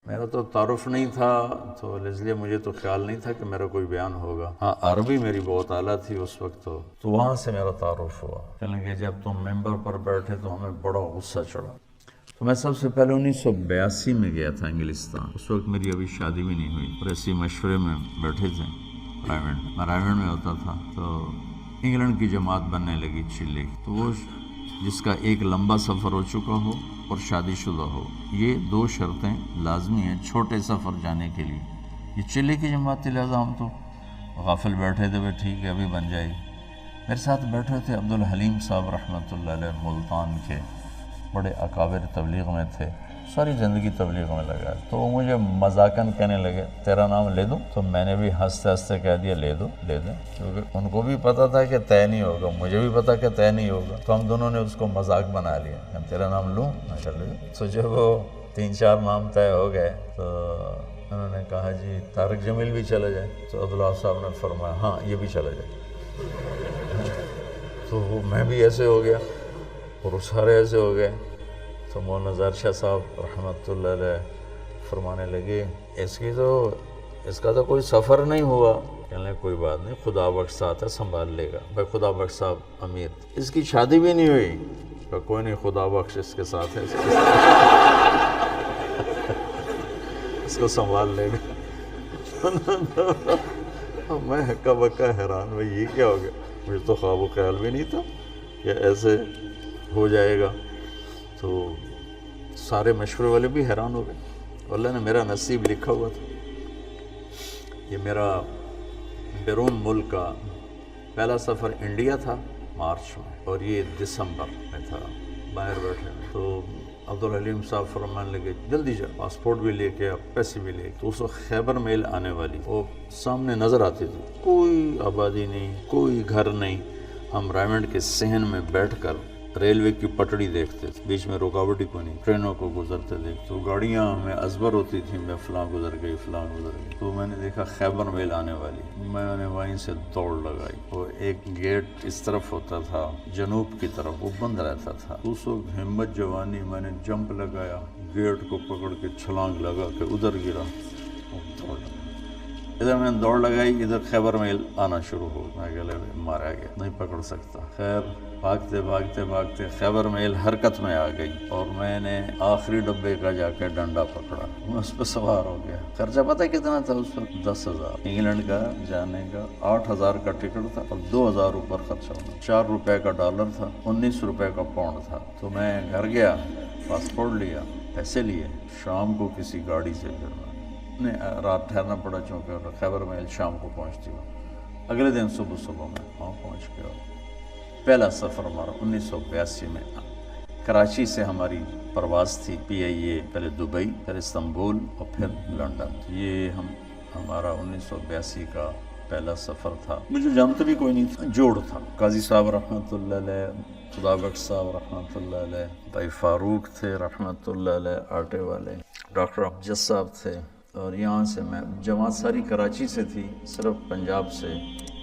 میرا تو تعارف نہیں تھا، تو اس لیے مجھے تو خیال نہیں تھا کہ میرا کوئی بیان ہوگا۔ ہاں عربی میری بہت اعلیٰ تھی اس وقت، تو وہاں سے میرا تعارف ہوا۔ کہنے کہ جب تم ممبر پر بیٹھے تو ہمیں بڑا غصہ چڑھا۔ تو میں سب سے پہلے 1982 میں گیا تھا انگلستان، اس وقت میری ابھی شادی بھی نہیں ہوئی، اور ایسی مشورے میں بیٹھے تھے میں رائمنڈ میں ہوتا تھا، تو انگلینڈ کی جماعت بننے لگی چلے کی، تو وہ جس کا ایک لمبا سفر ہو چکا ہو اور شادی شدہ ہو، یہ دو شرطیں لازمی ہیں چھوٹے سفر جانے کے لیے۔ یہ چلے کی جماعت تھی، لہٰذا ہم تو غافل بیٹھے تھے، ٹھیک ہے ابھی بن جائے گی۔ میرے ساتھ بیٹھے تھے عبدالحلیم صاحب رحمۃ اللہ علیہ، ملتان کے بڑے اکابر تبلیغ میں تھے، ساری زندگی تبلیغ میں لگا، تو وہ مجھے مذاقاً کہنے لگے تیرا نام لے دوں؟ تو میں نے بھی ہنستے ہنستے کہہ دیا لے دو لے دیں، کیونکہ ان کو بھی پتہ تھا کہ طے نہیں ہوگا، مجھے بھی پتہ کہ طے نہیں ہوگا، تو ہم دونوں نے اس کو مذاق بنا لیا کہ تیرا نام لوں؟ میں کر لوں۔ تو جب وہ 3-4 نام طے ہو گئے تو انہوں نے کہا جی طارق جمیل بھی چلا جائے، تو عبداللہ صاحب نے فرمایا ہاں یہ بھی چلا جائے، تو میں بھی ایسے ہو گیا اور وہ سارے ایسے ہو گئے۔ تو مولانا ظاہر شاہ صاحب رحمۃ اللہ علیہ فرمانے لگے اس کا تو کوئی سفر نہیں ہوا۔ کہنے لگے کوئی بات نہیں، خدا بخش ساتھ ہے، سنبھال لے گا۔ بھائی خدا بخش صاحب امیر، اس کی شادی بھی نہیں ہوئی، کوئی نہیں خدا بخش اس کے ساتھ ہے، اس کو سنبھال لے گا۔ میں ہکا بکا حیران، بھائی یہ کیا ہو گیا؟ مجھے تو خواب و خیال بھی نہیں تھا کہ ایسے ہو جائے گا۔ تو سارے مشورے والے بھی حیران ہو گئے، اللہ نے میرا نصیب لکھا ہوا تھا۔ یہ میرا بیرون ملک کا پہلا سفر انڈیا تھا مارچ میں، اور یہ دسمبر میں تھا، باہر بیٹھے ہیں۔ تو عبدالحلیم صاحب فرمانے لگے جلدی جا، پاسپورٹ بھی لے کے پیسے بھی لے کے۔ تو اس وقت خیبر میل آنے والی وہ سامنے نظر آتی تھی، کوئی آبادی نہیں، کوئی گھر نہیں، ہم رائمنڈ کے صحن میں بیٹھ کر ریلوے کی پٹڑی دیکھتے تھے، بیچ میں رکاوٹ ہی کوئی نہیں، ٹرینوں کو گزرتے دیکھتے، تو گاڑیاں ہمیں ازبر ہوتی تھیں، میں فلاں گزر گئی فلاں گزر گئی۔ تو میں نے دیکھا خیبر میل آنے والی، میں نے وہیں سے دوڑ لگائی۔ وہ ایک گیٹ اس طرف ہوتا تھا جنوب کی طرف، وہ بند رہتا تھا۔ اس وقت ہمت جوانی میں نے جمپ لگایا، گیٹ کو پکڑ کے چھلانگ لگا کے ادھر گرا، دوڑ لگا۔ ادھر میں نے دوڑ لگائی، ادھر خیبر میل آنا شروع ہو، میں گلے مارا گیا، نہیں پکڑ سکتا۔ خیر بھاگتے بھاگتے بھاگتے خیبر میل حرکت میں آ گئی، اور میں نے آخری ڈبے کا جا کے ڈنڈا پکڑا، میں اس پہ سوار ہو گیا۔ خرچہ پتہ کتنا تھا اس وقت؟ 10,000 انگلینڈ کا جانے کا، 8,000 کا ٹکٹ تھا اور 2,000 اوپر خرچہ ہونا، 4 روپے کا ڈالر تھا، 19 روپے کا پاؤنڈ تھا۔ تو میں گھر گیا، پاسپورٹ لیا، پیسے لیے، شام کو کسی گاڑی سے پھرنا، رات ٹھہرنا پڑا چونکہ خیبر میل شام کو پہنچتی ہوں۔ اگلے دن صبح میں وہاں پہنچ گیا۔ پہلا سفر ہمارا 1982 میں کراچی سے ہماری پرواز تھی PIA، پہلے دبئی، پھر استنبول اور پھر لنڈن۔ یہ ہمارا 1982 کا پہلا سفر تھا۔ مجھے جانتے بھی کوئی نہیں تھا، جوڑ تھا، قاضی صاحب رحمۃ اللہ علیہ، خدا بخش صاحب رحمۃ اللہ علیہ، بھائی فاروق تھے رحمۃ اللہ علیہ آٹے والے، ڈاکٹر امجد صاحب تھے، اور یہاں سے میں جماعت ساری کراچی سے تھی، صرف پنجاب سے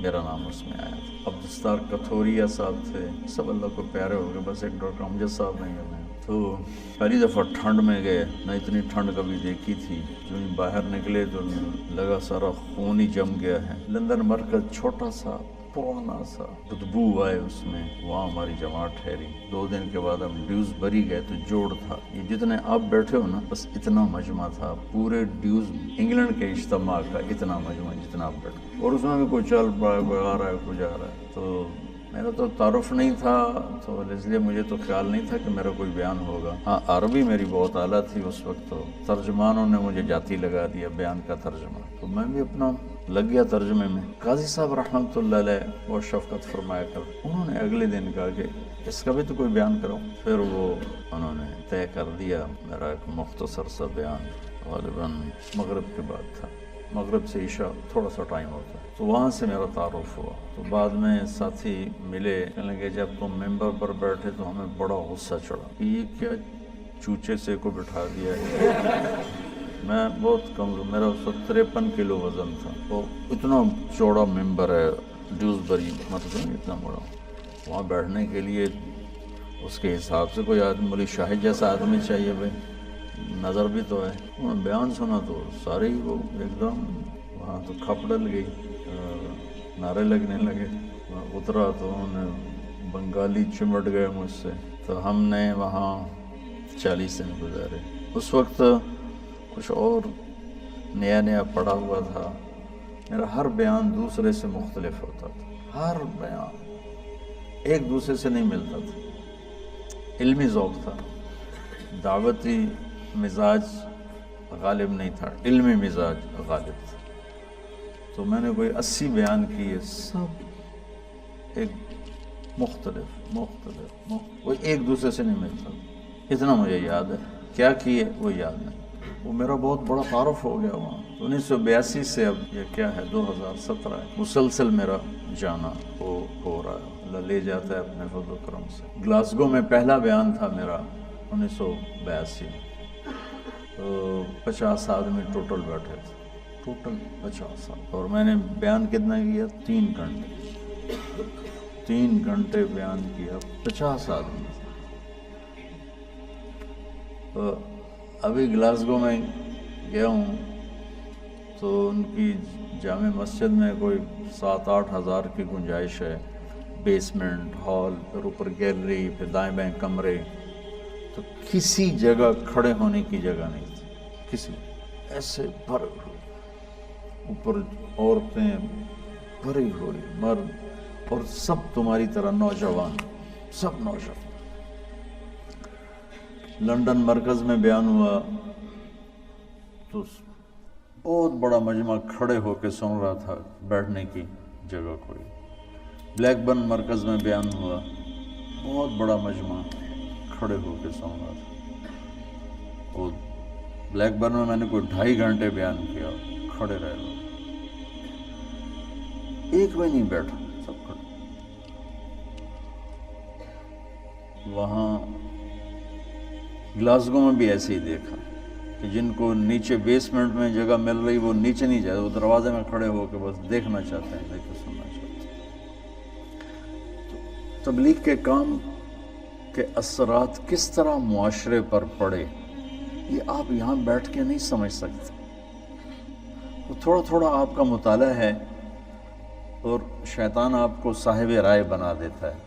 میرا نام اس میں آیا تھا۔ عبدالستار کتھوریا صاحب تھے، سب اللہ کو پیارے ہو گئے، بس ایک ڈاکٹر امجد صاحب نہیں گئے۔ تو پہلی دفعہ ٹھنڈ میں گئے، نہ اتنی ٹھنڈ کبھی دیکھی تھی، جو ہی باہر نکلے تو لگا سارا خون ہی جم گیا ہے۔ لندن مرکز چھوٹا سا پرانا سا، بدبو آئے اس میں، وہاں ہماری جماعت ٹھہری۔ 2 دن کے بعد ہم ڈیوزبری گئے تو جوڑ تھا، یہ جتنے آپ بیٹھے ہو نا بس اتنا مجمع تھا، پورے ڈیوز انگلینڈ کے اجتماع کا اتنا مجمع جتنا آپ بیٹھے، اور اس میں بھی کوئی چل پڑا ہے، کوئی آ رہا ہے، کوئی جا رہا ہے۔ تو میرا تو تعارف نہیں تھا، تو اس لیے مجھے تو خیال نہیں تھا کہ میرا کوئی بیان ہوگا۔ ہاں عربی میری بہت اعلیٰ تھی اس وقت، تو ترجمانوں نے مجھے جاتی لگا دیا بیان کا ترجمہ، تو میں بھی اپنا لگ گیا ترجمے میں۔ قاضی صاحب رحمۃ اللہ علیہ بہت شفقت فرمایا کر، انہوں نے اگلے دن کہا کہ اس کا بھی تو کوئی بیان کرو۔ پھر وہ انہوں نے طے کر دیا، میرا ایک مختصر سا بیان غالباً مغرب کے بعد تھا، مغرب سے عشاء تھوڑا سا ٹائم ہوتا ہے، تو وہاں سے میرا تعارف ہوا۔ تو بعد میں ساتھی ملے، کہنے لگے جب تم ممبر پر بیٹھے تو ہمیں بڑا غصہ چڑھا کہ یہ کیا چوچے سے کو بٹھا دیا ہے۔ میں بہت کمزور، میرا اس وقت 53 کلو وزن تھا، تو اتنا چوڑا ممبر ہے ڈیوزبری، مطلب اتنا بڑا، وہاں بیٹھنے کے لیے اس کے حساب سے کوئی آدمی، بولی شاہد جیسا آدمی چاہیے بھائی، نظر بھی تو ہے. انہوں نے بیان سنا تو سارے ہی وہ ایک دم وہاں تو کھپ ڈل گئی، نعرے لگنے لگے. اترا تو انہوں نے بنگالی چمٹ گئے مجھ سے، تو ہم نے وہاں 40 دن گزارے. اس وقت کچھ اور نیا پڑا ہوا تھا. میرا ہر بیان دوسرے سے مختلف ہوتا تھا، ہر بیان ایک دوسرے سے نہیں ملتا تھا. علمی ذوق تھا، دعوتی مزاج غالب نہیں تھا، علمی مزاج غالب تھا. تو میں نے کوئی 80 بیان کیے، سب ایک مختلف کوئی ایک دوسرے سے نہیں ملتا. اتنا مجھے یاد ہے، کیا کیے وہ یاد نہیں. وہ میرا بہت بڑا تعارف ہو گیا وہاں. 1982 سے اب یہ کیا ہے 2017 ہے، مسلسل میرا جانا ہو رہا ہے. اللہ لے جاتا ہے اپنے فضل و کرم سے. گلاسگو میں پہلا بیان تھا میرا 1982 میں، تو 50 آدمی ٹوٹل بیٹھے تھے، ٹوٹل 50. اور میں نے بیان کتنا کیا؟ 3 گھنٹے بیان کیا، 50 آدمی. تو ابھی گلاسگو میں گیا ہوں تو ان کی جامع مسجد میں کوئی 7-8 ہزار کی گنجائش ہے. بیسمنٹ، ہال، پھر اوپر گیلری، پھر دائیں بائیں کمرے. تو کسی جگہ کھڑے ہونے کی جگہ نہیں تھی، کسی ایسے بھر ہوئے. اوپر عورتیں بھری ہوئی، مرد، اور سب تمہاری طرح نوجوان، سب نوجوان. لندن مرکز میں بیان ہوا تو بہت بڑا مجمع کھڑے ہو کے سن رہا تھا، بیٹھنے کی جگہ کوئی. بلیک برن مرکز میں بیان ہوا، بہت بڑا مجمع کھڑے ہو کے سن رہا تھا. اور بلیک برن میں نے کوئی 2.5 گھنٹے بیان کیا، کھڑے رہے لوگ، ایک بھی نہیں بیٹھا، سب کھڑے. وہاں گلاسگو میں بھی ایسے ہی دیکھا کہ جن کو نیچے بیسمنٹ میں جگہ مل رہی وہ نیچے نہیں جاتے، وہ دروازے میں کھڑے ہو کے بس دیکھنا چاہتے ہیں، دیکھ کے سننا چاہتے ہیں. تبلیغ کے کام کے اثرات کس طرح معاشرے پر پڑے یہ آپ یہاں بیٹھ کے نہیں سمجھ سکتے. وہ تھوڑا تھوڑا آپ کا مطالعہ ہے اور شیطان آپ کو صاحب رائے بنا دیتا ہے،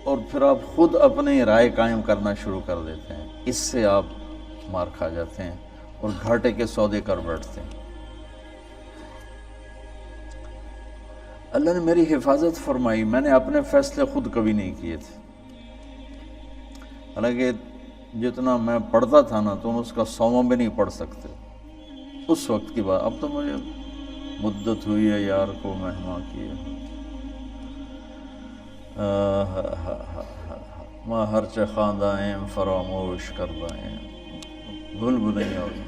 اور پھر آپ خود اپنی رائے قائم کرنا شروع کر دیتے ہیں. اس سے آپ مار کھا جاتے ہیں اور گھاٹے کے سودے کر بیٹھتے ہیں. اللہ نے میری حفاظت فرمائی. میں نے اپنے فیصلے خود کبھی نہیں کیے تھے، حالانکہ جتنا میں پڑھتا تھا نا تم اس کا 100واں بھی نہیں پڑھ سکتے اس وقت کی بات. اب تو مجھے مدت ہوئی ہے یار کو مہمان کیے. ماں ہرچہ خواندائیں فراموش کردائیں بھول نہیں ہوگی.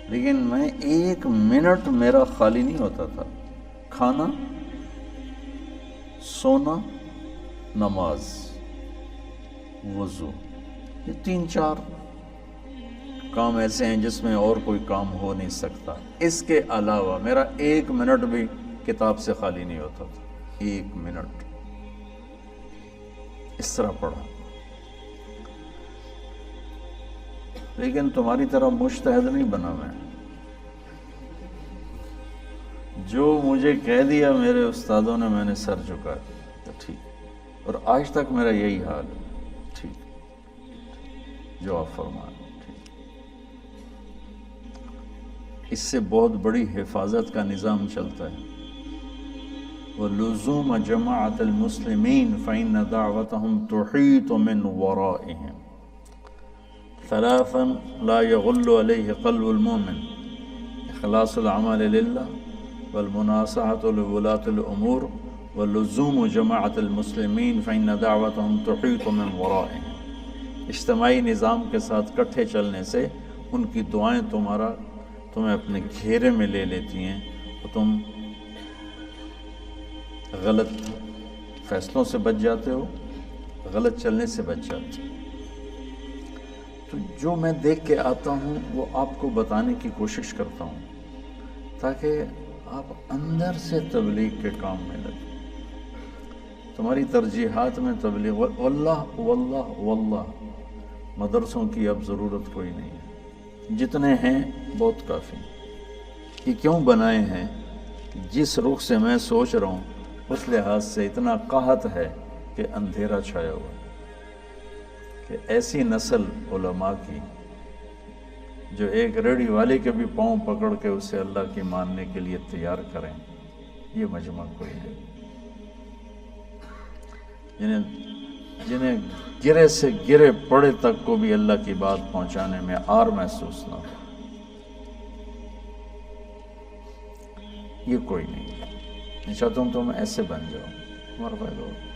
لیکن میں 1 منٹ میرا خالی نہیں ہوتا تھا. کھانا، سونا، نماز، وضو، یہ 3-4 کام ایسے ہیں جس میں اور کوئی کام ہو نہیں سکتا. اس کے علاوہ میرا 1 منٹ بھی کتاب سے خالی نہیں ہوتا تھا. 1 منٹ اس طرح پڑھا. لیکن تمہاری طرح مجتہد نہیں بنا میں. جو مجھے کہہ دیا میرے استادوں نے میں نے سر جھکا دیا، ٹھیک. اور آج تک میرا یہی حال ہے، ٹھیک جو آپ فرمائیں، ٹھیک. اس سے بہت بڑی حفاظت کا نظام چلتا ہے. وَلُزُومَ جَمَاعَةِ الْمُسْلِمِينَ فَإِنَّ دَعْوَتَهُمْ تُحِيطُ مِنْ وَرَائِهِمْ. 3 لا يغل عليه قلب المؤمن: إخلاص العمل لله، والمناصحة لولاة الأمور، واللزوم جماعة المسلمين فإن دعوتهم تحيط من ورائهم. اجتماعی نظام کے ساتھ کٹھے چلنے سے ان کی دعائیں تمہیں اپنے گھیرے میں لے لیتی ہیں، اور تم غلط فیصلوں سے بچ جاتے ہو، غلط چلنے سے بچ جاتے ہو. تو جو میں دیکھ کے آتا ہوں وہ آپ کو بتانے کی کوشش کرتا ہوں تاکہ آپ اندر سے تبلیغ کے کام میں لگیں. تمہاری ترجیحات میں تبلیغ، واللہ واللہ واللہ مدرسوں کی اب ضرورت کوئی نہیں ہے، جتنے ہیں بہت کافی ہیں۔ یہ کیوں بنائے ہیں؟ جس رخ سے میں سوچ رہا ہوں اس لحاظ سے اتنا قحط ہے کہ اندھیرا چھایا ہوا ہے، کہ ایسی نسل علماء کی جو ایک ریڑھی والے کے بھی پاؤں پکڑ کے اسے اللہ کی ماننے کے لیے تیار کریں، یہ مجمع کوئی ہے۔ جنہیں گرے سے گرے پڑے تک کو بھی اللہ کی بات پہنچانے میں آر محسوس نہ ہو، یہ کوئی نہیں۔ میں چاہتا ہوں تم ایسے بن جاؤ، تمہارا فائدہ ہوگا۔